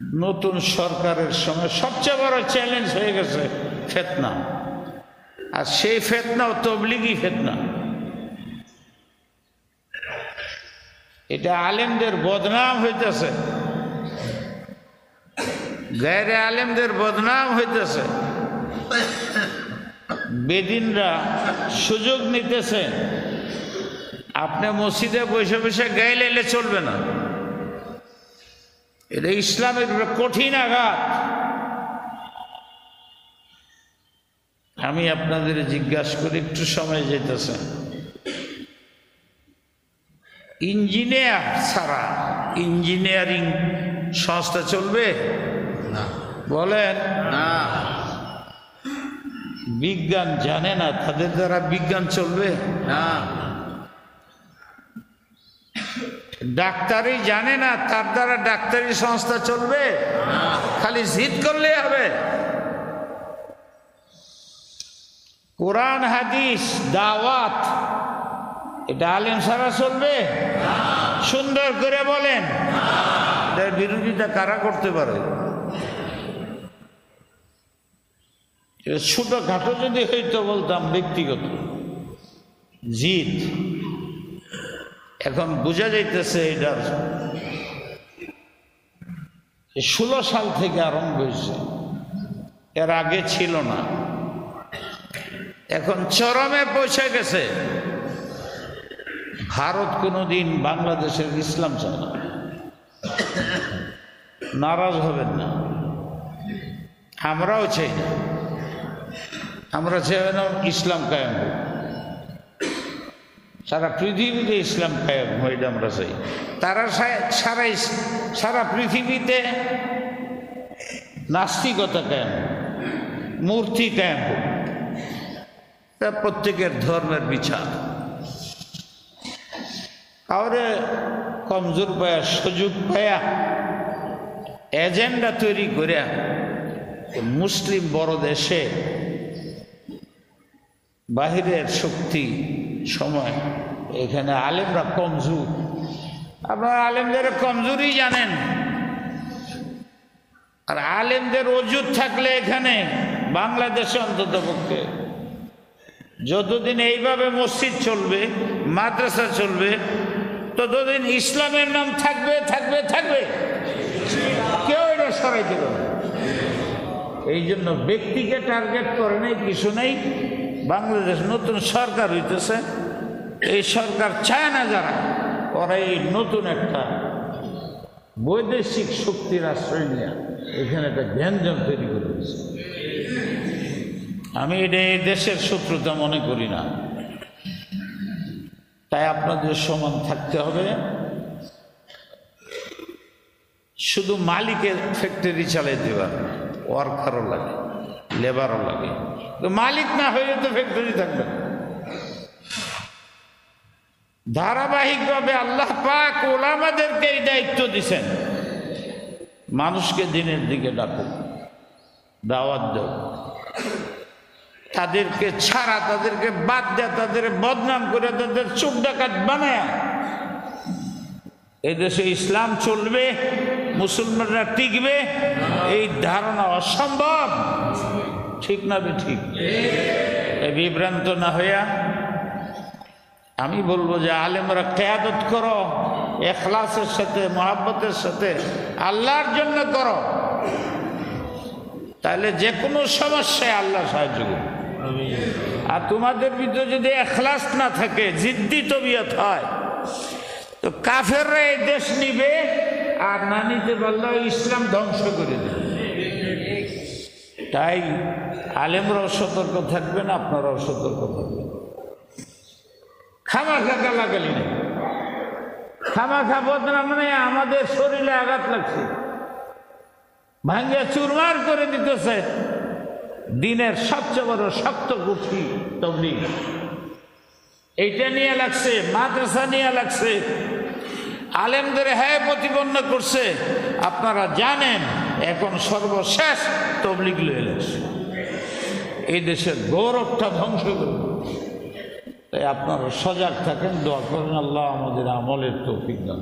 নতুন সরকারের সময় সবচেয়ে বড় চ্যালেঞ্জ হয়ে গেছে ফিতনা, আর সেই ফিতনাও তবলিগি ফিতনা। এটা আলেমদের বদনাম হইতেছে, গায়রে আলেমদের বদনাম হইতেছে। বেদিনরা সুযোগ নিতেছে, আপনি মসজিদে বসে বসে গায়ে লাইলে চলবে না। এটা ইসলামের কঠিন আঘাত। আমি আপনাদের জিজ্ঞাসা করি, একটু সময় যেতেছে, ইঞ্জিনিয়ার ছাড়া ইঞ্জিনিয়ারিং সংস্থা চলবে না? বলেন না। বিজ্ঞান জানে না, তাদের দ্বারা বিজ্ঞান চলবে না। ডাক্তারি জানে না, তার দ্বারা ডাক্তারি সংস্থা চলবে না। খালি জিদ করলে হবে। কোরআন হাদিস দাওয়াত এটা আলেম ছাড়া চলবে না। সুন্দর করে বলেন, এটার বিরোধিতা কারা করতে পারে? ছোটখাটো যদি হইতো বলতাম ব্যক্তিগত জিদ। এখন বোঝা যাইতেছে এটার 16 সাল থেকে আরম্ভ হয়েছে, এর আগে ছিল না। এখন চরমে পৌঁছে গেছে। ভারত কোনোদিন বাংলাদেশের ইসলাম চায় না, নারাজ হবেন না। আমরাও চাই না, আমরা চাই না ইসলাম কায়েম হোক, সারা পৃথিবীতে ইসলাম কায়েম হয়, এটা আমরা চাই। তারা সারা পৃথিবীতে নাস্তিকতা কায়েম হোক, মূর্তি কায়েম হোক, তা প্রত্যেকের ধর্মের বিচার। কাউরে কমজোর পায়া, সুযোগ পায়া, এজেন্ডা তৈরি করিয়া মুসলিম বড় দেশে বাহিরের শক্তি সময় এখানে আলেমরা কমজোর। আপনারা আলেমদের কমজোরি জানেন, আর আলেমদের ওজুদ থাকলে এখানে বাংলাদেশে অন্তত পক্ষে যতদিন এইভাবে মসজিদ চলবে, মাদ্রাসা চলবে, ততদিন ইসলামের নাম থাকবে থাকবে থাকবে, কেউ এটা সরাইতে পারবে। এই জন্য ব্যক্তিকে টার্গেট করে নেই, কিছু নেই। বাংলাদেশ নতুন সরকার হইতেছে, এই সরকার চায় না যারা, ওরা এই নতুন একটা বৈদেশিক শক্তির আশ্রয় নিয়ে এখানে একটা ব্যঞ্জন তৈরি করে দিয়েছে। আমি এটা এই দেশের শত্রুতা মনে করি না। তাই আপনাদের সমান থাকতে হবে। শুধু মালিকের ফ্যাক্টরি চালাইতে পারে, ওয়ার্কারও লাগে, লেবারও লাগে। তো মালিক না হয়ে তো ফ্যাক্টরি থাকবে। ধারাবাহিকভাবে আল্লাহ পাক ওলামাদেরকে এই দায়িত্ব দিছেন, মানুষকে দিনের দিকে ডাকুক, দাওয়াত দাও। তাদেরকে ছাড়া, তাদেরকে বাদ দেয়া, তাদের বদনাম করে, তাদের চোখ ডাকাত বানায় এদেশে ইসলাম চলবে, মুসলমানরা টিকবে, এই ধারণা অসম্ভব। ঠিক না ঠিক? বিভ্রান্ত না হইয়া আমি বলবো যে আলেমরা কিয়াদত করো, ইখলাসের সাথে, মহব্বতের সাথে, আল্লাহর জন্য করো, তাহলে যে কোনো সমস্যায় আল্লাহ সাহায্য করবে। আর তোমাদের ভিতরে যদি ইখলাস না থাকে, জিদ্দি তবিয়ত হয়, তো কাফেররা এই দেশ নিবে, আর না নিতে পারলে ইসলাম ধ্বংস করে দেবে। তাই আলেমরাও সতর্ক থাকবেন, আপনারাও সতর্ক থাকবেন। খামাখা গালাগালি নেই, খামাখা বদনাম মানে আমাদের শরীরে আঘাত লাগছে, ভাঙ্গিয়া চুরমার করে দিতেছে দিনের সবচেয়ে বড় শক্ত গুঠি তাবলীগ। এইটা নিয়ে লাগছে, মাদ্রাসা নিয়ে লাগছে, আলেমদের হ্যাঁ প্রতিপন্ন করছে। আপনারা জানেন এখন সর্বশেষ তাবলীগ লয়ে লাগছে, এই দেশের গৌরবটা ধ্বংস করবে। তাই আপনারা সজাগ থাকেন, দোয়া করেন, আল্লাহ আমাদের আমলের তৌফিক দান।